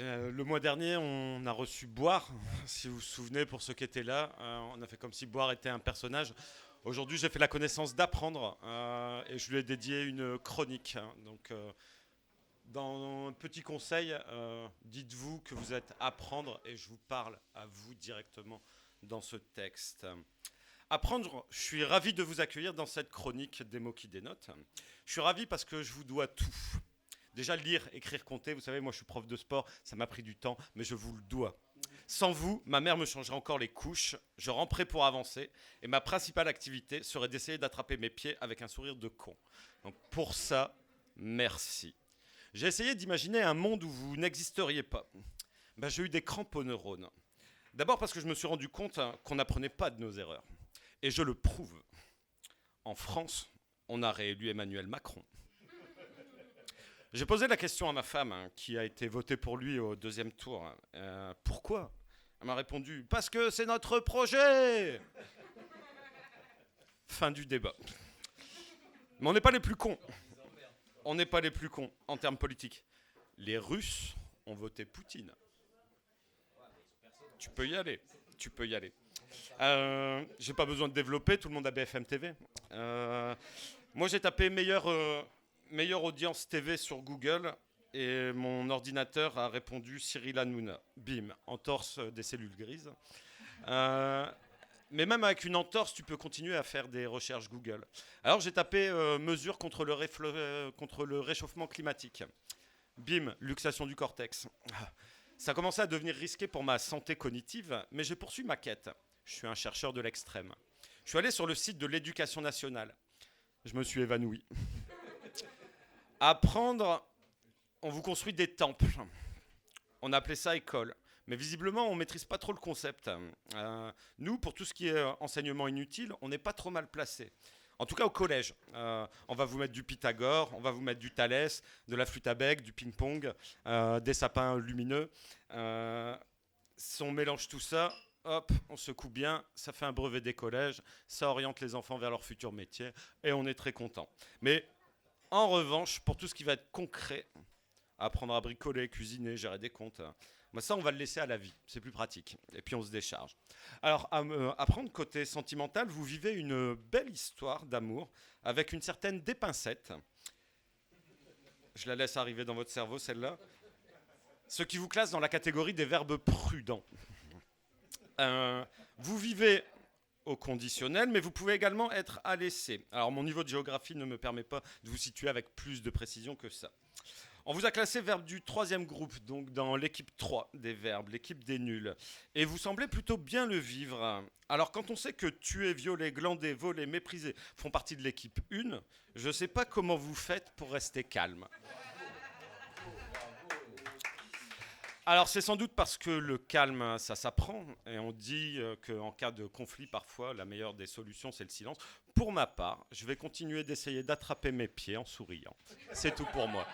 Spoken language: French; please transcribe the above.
Le mois dernier, on a reçu Boire, si vous vous souvenez, pour ceux qui étaient là. On a fait comme si Boire était un personnage. Aujourd'hui, j'ai fait la connaissance d'Apprendre et je lui ai dédié une chronique. Donc, dans un petit conseil, dites-vous que vous êtes Apprendre et je vous parle à vous directement dans ce texte. Apprendre, je suis ravi de vous accueillir dans cette chronique des mots qui dénotent. Je suis ravi parce que je vous dois tout. Déjà lire, écrire, compter, vous savez, moi je suis prof de sport, ça m'a pris du temps, mais je vous le dois. Sans vous, ma mère me changerait encore les couches, je ramperais pour avancer, et ma principale activité serait d'essayer d'attraper mes pieds avec un sourire de con. Donc pour ça, merci. J'ai essayé d'imaginer un monde où vous n'existeriez pas. J'ai eu des crampes aux neurones. D'abord parce que je me suis rendu compte qu'on n'apprenait pas de nos erreurs. Et je le prouve. En France, on a réélu Emmanuel Macron. J'ai posé la question à ma femme, qui a été votée pour lui au deuxième tour. Pourquoi ? Elle m'a répondu, parce que c'est notre projet. Fin du débat. Mais on n'est pas les plus cons. On n'est pas les plus cons en termes politiques. Les Russes ont voté Poutine. Tu peux y aller. Tu peux y aller. J'ai pas besoin de développer, tout le monde a BFM TV. Moi j'ai tapé meilleure audience TV sur Google et mon ordinateur a répondu Cyril Hanouna. Bim, entorse des cellules grises. Mais même avec une entorse, tu peux continuer à faire des recherches Google. Alors j'ai tapé mesures contre le réchauffement climatique. Bim, luxation du cortex. Ça commençait à devenir risqué pour ma santé cognitive, mais j'ai poursuivi ma quête. Je suis un chercheur de l'extrême. Je suis allé sur le site de l'Éducation nationale. Je me suis évanoui. Apprendre, on vous construit des temples. On appelait ça école. Mais visiblement, on ne maîtrise pas trop le concept. Nous, pour tout ce qui est enseignement inutile, on n'est pas trop mal placé. En tout cas au collège. On va vous mettre du Pythagore, on va vous mettre du Thalès, de la flûte à bec, du ping-pong, des sapins lumineux. Si on mélange tout ça, hop, on secoue bien, ça fait un brevet des collèges, ça oriente les enfants vers leur futur métier et on est très content. Mais en revanche, pour tout ce qui va être concret, apprendre à bricoler, cuisiner, gérer des comptes, ça on va le laisser à la vie, c'est plus pratique. Et puis on se décharge. Alors apprendre côté sentimental, vous vivez une belle histoire d'amour avec une certaine dépincette. Je la laisse arriver dans votre cerveau celle-là. Ce qui vous classe dans la catégorie des verbes prudents. Vous vivez au conditionnel, mais vous pouvez également être à l'essai. Alors mon niveau de géographie ne me permet pas de vous situer avec plus de précision que ça. On vous a classé verbe du troisième groupe, donc dans l'équipe 3 des verbes, l'équipe des nuls. Et vous semblez plutôt bien le vivre. Alors quand on sait que tuer, violer, glander, voler, mépriser font partie de l'équipe 1, je ne sais pas comment vous faites pour rester calme. Alors c'est sans doute parce que le calme, ça s'apprend. Et on dit qu'en cas de conflit, parfois, la meilleure des solutions, c'est le silence. Pour ma part, je vais continuer d'essayer d'attraper mes pieds en souriant. C'est tout pour moi.